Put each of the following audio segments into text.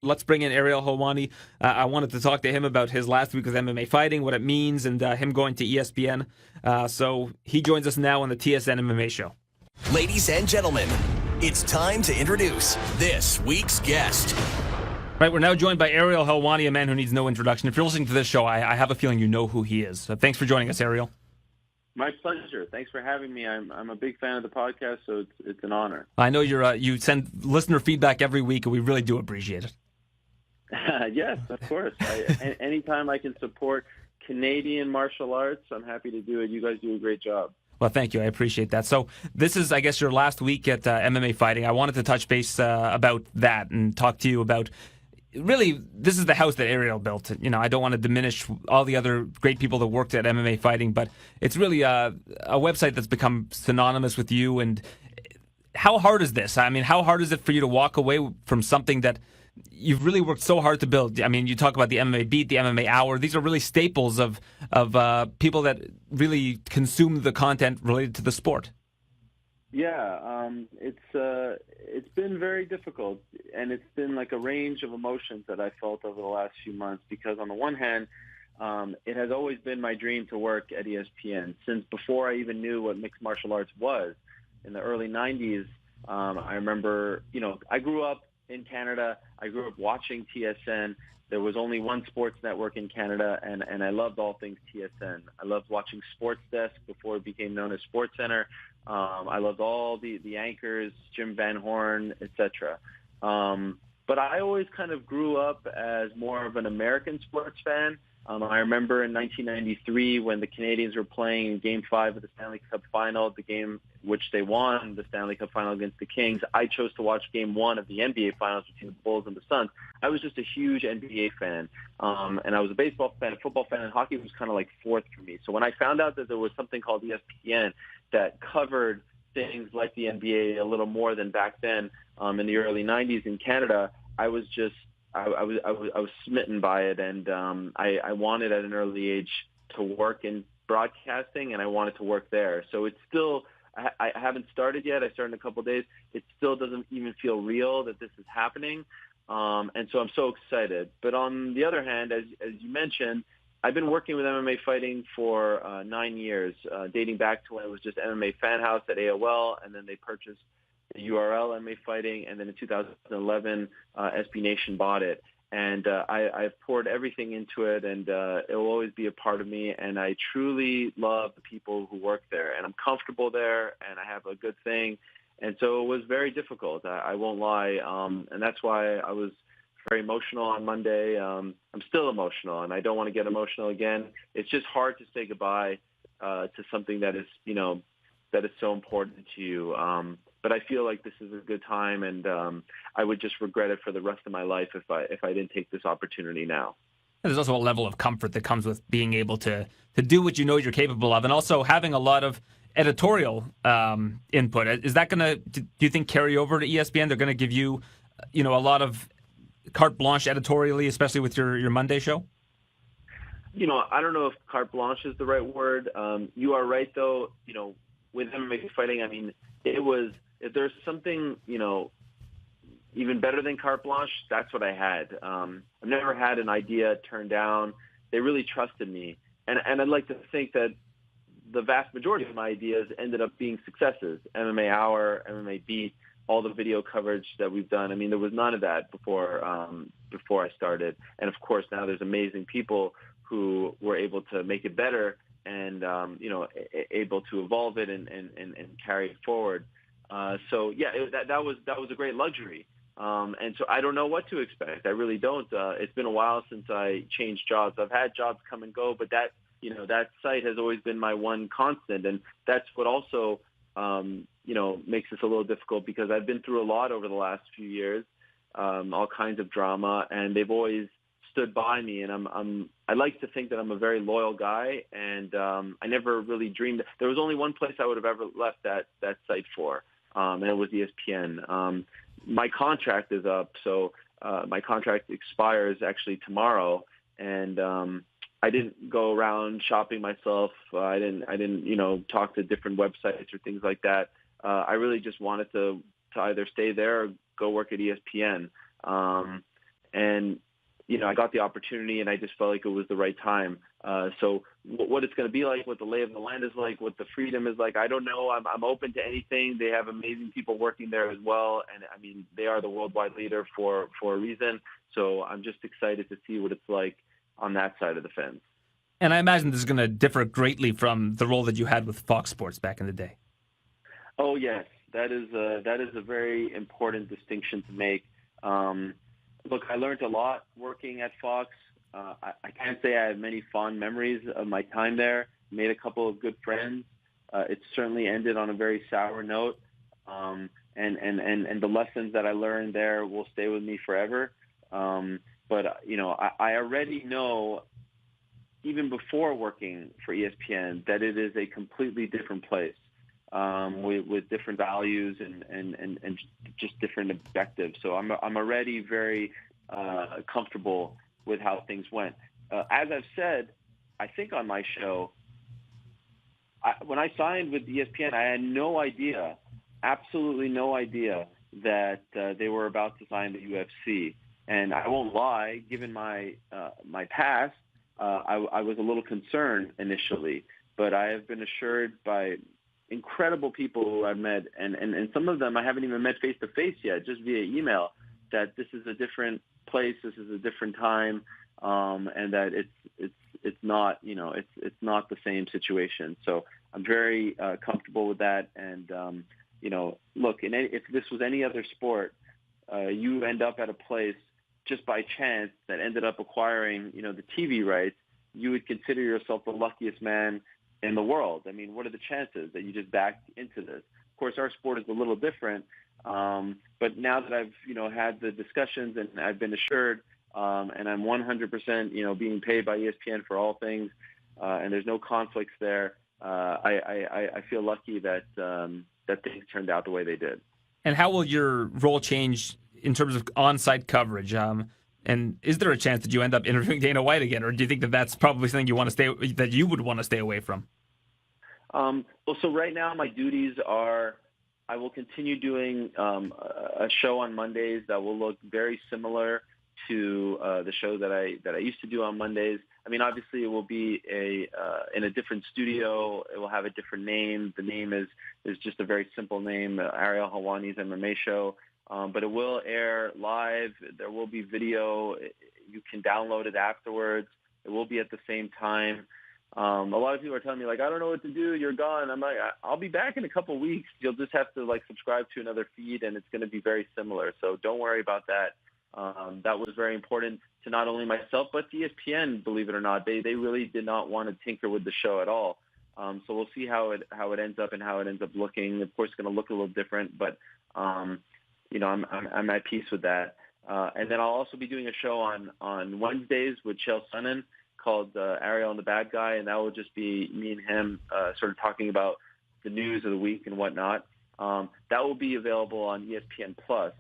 Let's bring in Ariel Helwani. I wanted to talk to him about his last week with MMA fighting, what it means, and him going to ESPN. So he joins us now on the TSN MMA show. Ladies and gentlemen, it's time to introduce this week's guest. Right, we're now joined by Ariel Helwani, a man who needs no introduction. If you're listening to this show, I have a feeling you know who he is. So thanks for joining us, Ariel. My pleasure. Thanks for having me. I'm a big fan of the podcast, so it's an honor. I know you send listener feedback every week, and we really do appreciate it. Yes, of course. Anytime I can support Canadian martial arts, I'm happy to do it. You guys do a great job. Well, thank you. I appreciate that. So this is, I guess, your last week at MMA fighting. I wanted to touch base about that and talk to you about, really, this is the house that Ariel built. You know, I don't want to diminish all the other great people that worked at MMA fighting, but it's really a website that's become synonymous with you. And how hard is this? I mean, how hard is it for you to walk away from something that you've really worked so hard to build? I mean, you talk about the MMA Beat, the MMA Hour. These are really staples of people that really consume the content related to the sport. Yeah, it's been very difficult, and it's been like a range of emotions that I felt over the last few months, because on the one hand, it has always been my dream to work at ESPN. Since before I even knew what mixed martial arts was, in the early 90s, I remember, I grew up in Canada. I grew up watching TSN. There was only one sports network in Canada, and I loved all things TSN. I loved watching Sports Desk before it became known as Sports Center. I loved all the anchors, Jim Van Horn, etc. But I always kind of grew up as more of an American sports fan. I remember in 1993 when the Canadians were playing in Game 5 of the Stanley Cup Final, the game which they won, the Stanley Cup Final against the Kings. I chose to watch Game 1 of the NBA Finals between the Bulls and the Suns. I was just a huge NBA fan, and I was a baseball fan, a football fan, and hockey was kind of like fourth for me. So when I found out that there was something called ESPN that covered things like the NBA a little more than back then in the early 90s in Canada, I was just I was smitten by it, and I wanted at an early age to work in broadcasting, and I wanted to work there. So it's still, I haven't started yet. I started in a couple of days. It still doesn't even feel real that this is happening, and so I'm so excited. But on the other hand, as you mentioned, I've been working with MMA fighting for 9 years, dating back to when it was just MMA Fan House at AOL, and then they purchased the URL MMA Fighting, and then in 2011, SB Nation bought it. And I've poured everything into it, and it will always be a part of me. And I truly love the people who work there, and I'm comfortable there, and I have a good thing. And so it was very difficult, I won't lie. And that's why I was very emotional on Monday. I'm still emotional, and I don't want to get emotional again. It's just hard to say goodbye to something that is, that is so important to you. But I feel like this is a good time, and I would just regret it for the rest of my life if I didn't take this opportunity now. There's also a level of comfort that comes with being able to do what you know you're capable of, and also having a lot of editorial input. Is that going to, do you think, carry over to ESPN? They're going to give you, a lot of carte blanche editorially, especially with your Monday show? I don't know if carte blanche is the right word. You are right, though. With MMA fighting, I mean, if there's something, even better than carte blanche, that's what I had. I've never had an idea turned down. They really trusted me. And I'd like to think that the vast majority of my ideas ended up being successes. MMA Hour, MMA Beat, all the video coverage that we've done. I mean, there was none of that before I started. And, of course, now there's amazing people who were able to make it better and, able to evolve it and carry it forward. So yeah, that was a great luxury. And so I don't know what to expect. I really don't. It's been a while since I changed jobs. I've had jobs come and go, but that site has always been my one constant. And that's what also, makes this a little difficult, because I've been through a lot over the last few years, all kinds of drama, and they've always stood by me. And I like to think that I'm a very loyal guy, and I never really dreamed. There was only one place I would have ever left that site for. And it was ESPN. My contract is up, so my contract expires actually tomorrow, and I didn't go around shopping myself. I didn't talk to different websites or things like that. I really just wanted to either stay there or go work at ESPN. And I got the opportunity, and I just felt like it was the right time. So what it's going to be like, what the lay of the land is like, what the freedom is like, I don't know. I'm open to anything. They have amazing people working there as well, and I mean, they are the worldwide leader for a reason. So I'm just excited to see what it's like on that side of the fence. And I imagine this is going to differ greatly from the role that you had with Fox Sports back in the day. Oh yes, that is a very important distinction to make. Look, I learned a lot working at Fox. I can't say I have many fond memories of my time there. Made a couple of good friends. It certainly ended on a very sour note, and the lessons that I learned there will stay with me forever. But I already know, even before working for ESPN, that it is a completely different place, with different values and just different objectives. So I'm already very comfortable with how things went. As I've said, I think on my show, when I signed with ESPN, I had no idea, absolutely no idea, that they were about to sign the UFC. And I won't lie, given my past, I was a little concerned initially, but I have been assured by incredible people who I've met, and some of them I haven't even met face to face yet, just via email, that this is a different place, this is a different time, and that it's not it's not the same situation. So I'm very comfortable with that. And look, if this was any other sport, you end up at a place just by chance that ended up acquiring the TV rights, you would consider yourself the luckiest man in the world. I mean, what are the chances that you just backed into this? Of course, our sport is a little different, but now that I've had the discussions and I've been assured, and I'm 100% being paid by ESPN for all things, and there's no conflicts there, I feel lucky that things turned out the way they did. And how will your role change in terms of on-site coverage? And is there a chance that you end up interviewing Dana White again, or do you think that that's probably something you would want to stay away from? Well, so right now my duties are, I will continue doing a show on Mondays that will look very similar to the show that I used to do on Mondays. I mean, obviously it will be in a different studio. It will have a different name. The name is just a very simple name, Ariel Helwani's MMA show. But it will air live. There will be video. You can download it afterwards. It will be at the same time. A lot of people are telling me, like, I don't know what to do. You're gone. I'm like, I'll be back in a couple of weeks. You'll just have to, subscribe to another feed, and it's going to be very similar. So don't worry about that. That was very important to not only myself, but to ESPN, believe it or not. They really did not want to tinker with the show at all. So we'll see how it ends up and how it ends up looking. Of course, it's going to look a little different, but I'm at peace with that. And then I'll also be doing a show on Wednesdays with Chael Sonnen called Ariel and the Bad Guy, and that will just be me and him sort of talking about the news of the week and whatnot. That will be available on ESPN Plus.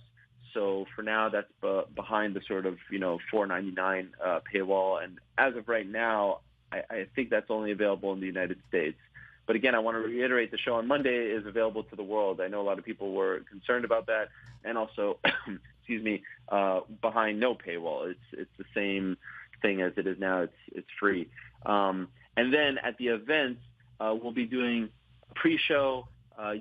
So for now, that's behind the sort of $4.99 paywall, and as of right now, I think that's only available in the United States. But again, I want to reiterate, the show on Monday is available to the world. I know a lot of people were concerned about that, and also, behind no paywall. It's the same thing as it is now. It's free. And then at the events, we'll be doing a pre-show,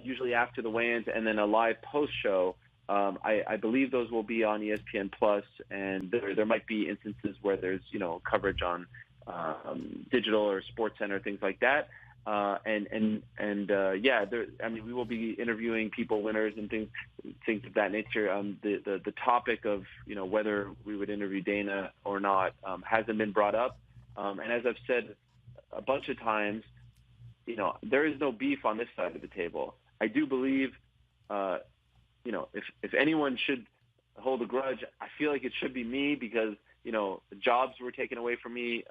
usually after the weigh-ins, and then a live post-show. I believe those will be on ESPN Plus, and there might be instances where there's coverage on digital or Sports Center, things like that. We will be interviewing people, winners, and things of that nature. The topic of whether we would interview Dana or not hasn't been brought up, and as I've said a bunch of times, there is no beef on this side of the table. I do believe, if anyone should hold a grudge, I feel like it should be me, because jobs were taken away from me,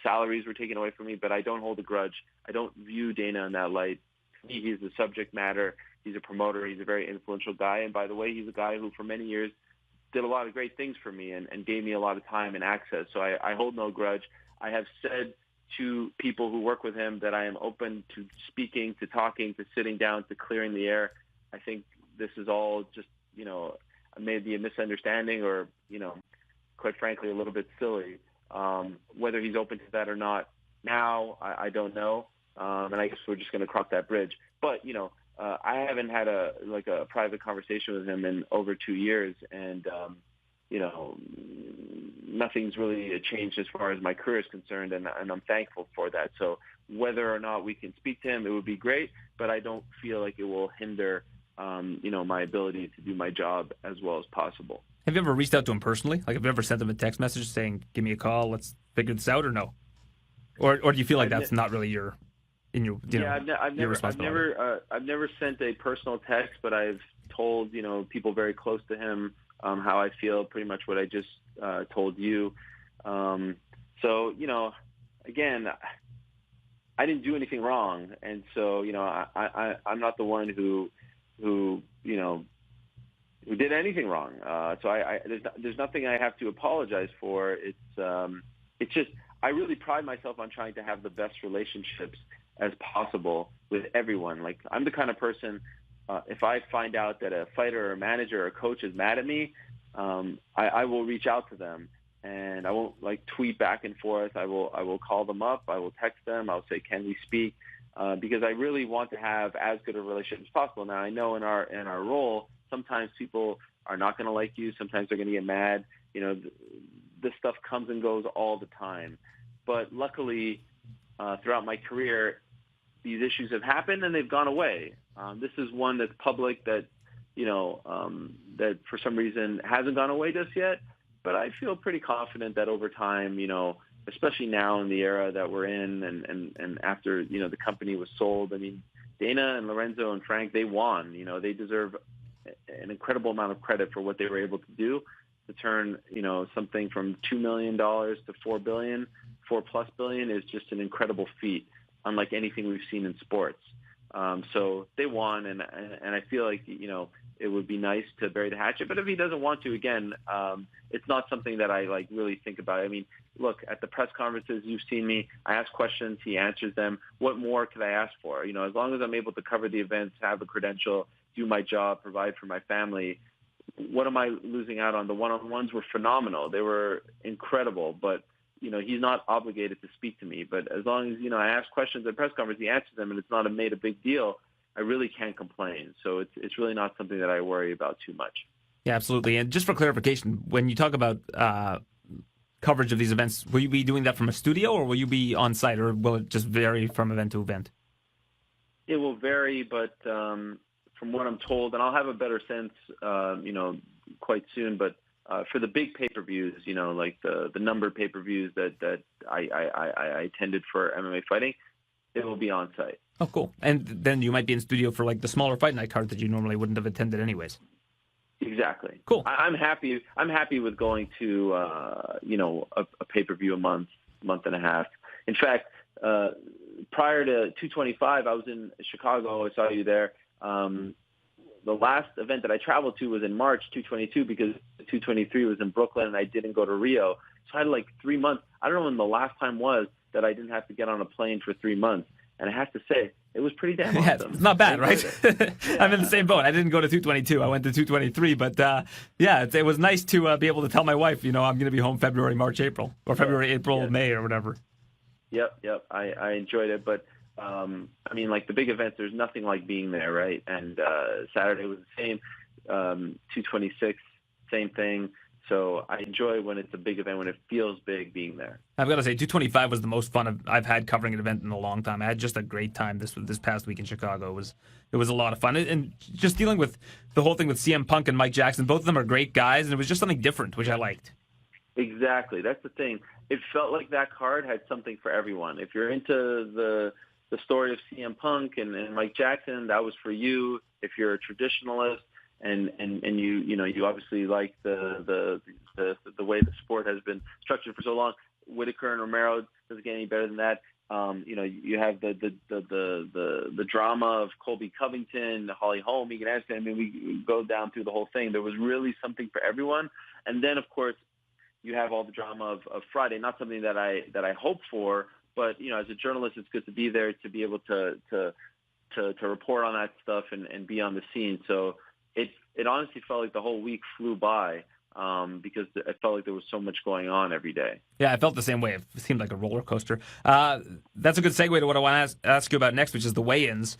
salaries were taken away from me, but I don't hold a grudge. I don't view Dana in that light. To me, he's the subject matter. He's a promoter. He's a very influential guy. And by the way, he's a guy who for many years did a lot of great things for me and gave me a lot of time and access. So I hold no grudge. I have said to people who work with him that I am open to speaking, to talking, to sitting down, to clearing the air. I think this is all just, maybe a misunderstanding, or, quite frankly, a little bit silly. Whether he's open to that or not now, I don't know. And I guess we're just going to cross that bridge. But, I haven't had a private conversation with him in over 2 years. And, nothing's really changed as far as my career is concerned. And I'm thankful for that. So whether or not we can speak to him, it would be great. But I don't feel like it will hinder, my ability to do my job as well as possible. Have you ever reached out to him personally? Like, have you ever sent him a text message saying, give me a call, let's figure this out, or no? Or do you feel like that's not really your responsibility? I've never sent a personal text, but I've told, people very close to him how I feel, pretty much what I just told you. So, again, I didn't do anything wrong. And so, I'm not the one who did anything wrong. So there's nothing I have to apologize for. It's just, I really pride myself on trying to have the best relationships as possible with everyone. Like, I'm the kind of person, if I find out that a fighter or a manager or a coach is mad at me, I will reach out to them, and I won't tweet back and forth. I will call them up. I will text them. I'll say, can we speak? Because I really want to have as good a relationship as possible. Now, I know in our role, sometimes people are not going to like you. Sometimes they're going to get mad. This stuff comes and goes all the time. But luckily, throughout my career, these issues have happened and they've gone away. This is one that's public that, that for some reason hasn't gone away just yet. But I feel pretty confident that over time, especially now in the era that we're in and after, the company was sold, I mean, Dana and Lorenzo and Frank, they won. They deserve an incredible amount of credit for what they were able to do to turn, something from $2 million to $4 billion, $4+ billion is just an incredible feat, unlike anything we've seen in sports. So they won, and I feel like, it would be nice to bury the hatchet. But if he doesn't want to, again, it's not something that I really think about. I mean, look, at the press conferences, you've seen me. I ask questions, he answers them. What more could I ask for? As long as I'm able to cover the events, have a credential, do my job, provide for my family, what am I losing out on? The one-on-ones were phenomenal. They were incredible, but he's not obligated to speak to me. But as long as, I ask questions at press conference, he answers them, and it's not made a big deal, I really can't complain. So it's really not something that I worry about too much. Yeah, absolutely. And just for clarification, when you talk about coverage of these events, will you be doing that from a studio, or will you be on site, or will it just vary from event to event? It will vary, but from what I'm told, and I'll have a better sense, quite soon, but for the big pay-per-views, like the numbered pay-per-views that I attended for MMA fighting, it will be on site. Oh, cool. And then you might be in studio for the smaller fight night card that you normally wouldn't have attended anyways. Exactly. Cool. I'm happy. I'm happy with going to a pay-per-view a month and a half. In fact, prior to 225, I was in Chicago. I saw you there. The last event that I traveled to was in March 222 because 223 was in Brooklyn and I didn't go to Rio. So I had 3 months. I don't know when the last time was that I didn't have to get on a plane for 3 months. And I have to say, it was pretty damn awesome. It's not bad, right? I'm in the same boat. I didn't go to 222. I went to 223. But, it was nice to be able to tell my wife, I'm going to be home February, March, April. Or February, April, May, or whatever. Yep. I enjoyed it. But, the big events, there's nothing like being there, right? And Saturday was the same. 226, same thing. So I enjoy when it's a big event, when it feels big being there. I've got to say, 225 was the most fun I've had covering an event in a long time. I had just a great time this past week in Chicago. It was a lot of fun. And just dealing with the whole thing with CM Punk and Mike Jackson, both of them are great guys, and it was just something different, which I liked. Exactly. That's the thing. It felt like that card had something for everyone. If you're into the story of CM Punk and Mike Jackson, that was for you. If you're a traditionalist, and you obviously like the way the sport has been structured for so long, Whitaker and Romero doesn't get any better than that. You have the drama of Colby Covington, Holly Holm, Megan Anderson. We go down through the whole thing. There was really something for everyone. And then, of course, you have all the drama of Friday. Not something that I hope for, but as a journalist, it's good to be there to be able to report on that stuff and be on the scene. So it honestly felt like the whole week flew by. because I felt like there was so much going on every day. Yeah, I felt the same way. It seemed like a roller coaster. That's a good segue to what I want to ask you about next, which is the weigh-ins.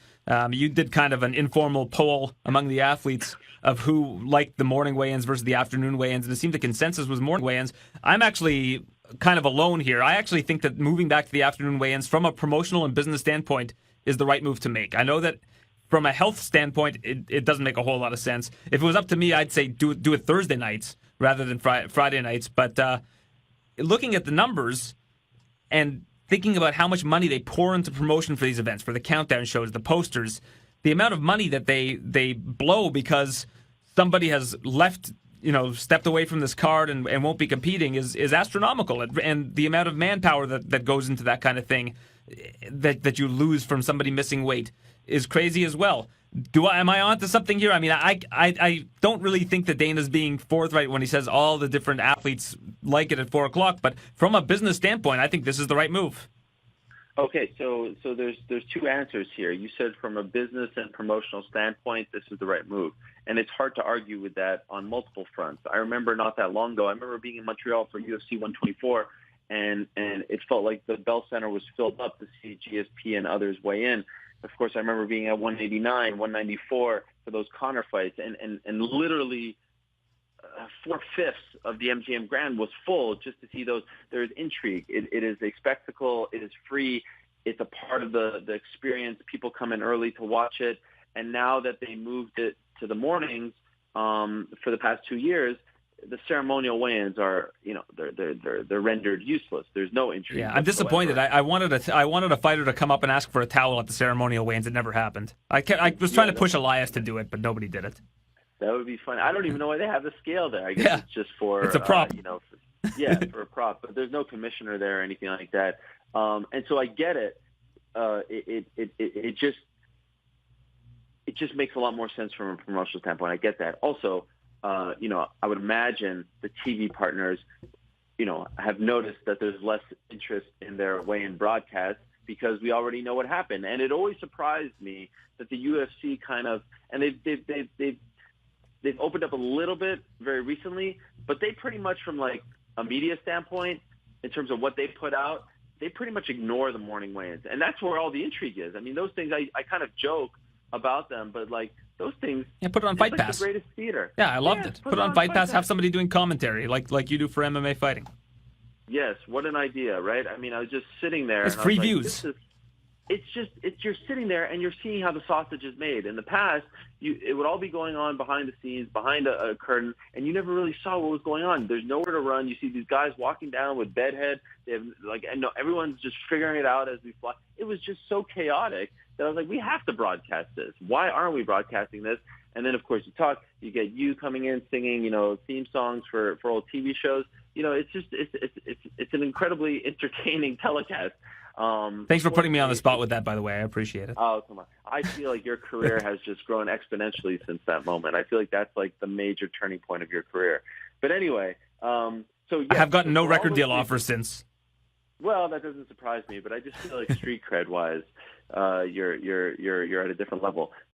You did kind of an informal poll among the athletes of who liked the morning weigh-ins versus the afternoon weigh-ins, and it seemed the consensus was morning weigh-ins. I'm actually kind of alone here. I actually think that moving back to the afternoon weigh-ins from a promotional and business standpoint is the right move to make. I know that from a health standpoint, it doesn't make a whole lot of sense. If it was up to me, I'd say do it Thursday nights rather than Friday nights. But looking at the numbers and thinking about how much money they pour into promotion for these events, for the countdown shows, the posters, the amount of money that they blow because somebody has left, stepped away from this card and won't be competing is astronomical. And the amount of manpower that goes into that kind of thing that you lose from somebody missing weight is crazy as well. Am I onto something here? I mean, I don't really think that Dana's being forthright when he says all the different athletes like it at 4:00. But from a business standpoint, I think this is the right move. Okay, so there's two answers here. You said from a business and promotional standpoint, this is the right move, and it's hard to argue with that on multiple fronts. I remember not that long ago. I remember being in Montreal for UFC 124, and it felt like the Bell Center was filled up to see GSP and others weigh in. Of course, I remember being at 189, 194 for those Conor fights, and literally 4/5 of the MGM Grand was full just to see those. There is intrigue. It is a spectacle. It is free. It's a part of the experience. People come in early to watch it, and now that they moved it to the mornings for the past 2 years, the ceremonial weigh-ins are, they're rendered useless. There's no intrigue. Yeah, I'm disappointed. I wanted a fighter to come up and ask for a towel at the ceremonial weigh-ins. It never happened. I was trying to push Elias to do it, but nobody did it. That would be fun. I don't even know why they have the scale there. I guess it's just for it's a prop. For a prop. But there's no commissioner there or anything like that. And so I get it. It just makes a lot more sense from a promotional standpoint. I get that. Also, I would imagine the TV partners, have noticed that there's less interest in their weigh-in broadcast because we already know what happened. And it always surprised me that the UFC kind of, and they've opened up a little bit very recently, but they pretty much, from like a media standpoint, in terms of what they put out, they pretty much ignore the morning weigh-ins. And that's where all the intrigue is. I mean, those things, I kind of joke about them, but like those things. Yeah, put it on Fight Pass. The greatest theater. Yeah, I loved it. Put it on Fight Pass. Have somebody doing commentary like you do for MMA fighting. Yes, what an idea, right? I mean, I was just sitting there. It's and free I was views. Like, you're sitting there and you're seeing how the sausage is made. In the past, it would all be going on behind the scenes, behind a curtain, and you never really saw what was going on. There's nowhere to run. You see these guys walking down with bedhead. They have everyone's just figuring it out as we fly. It was just so chaotic that I was like, we have to broadcast this. Why aren't we broadcasting this? And then, of course, you get you coming in singing, theme songs for old TV shows. It's an incredibly entertaining telecast. Thanks for putting me on the spot with that, by the way. I appreciate it. Oh, come on. I feel like your career has just grown exponentially since that moment. I feel like that's like the major turning point of your career. But anyway, I have gotten no record deal offers since. Well, that doesn't surprise me, but I just feel like street cred wise, you're at a different level.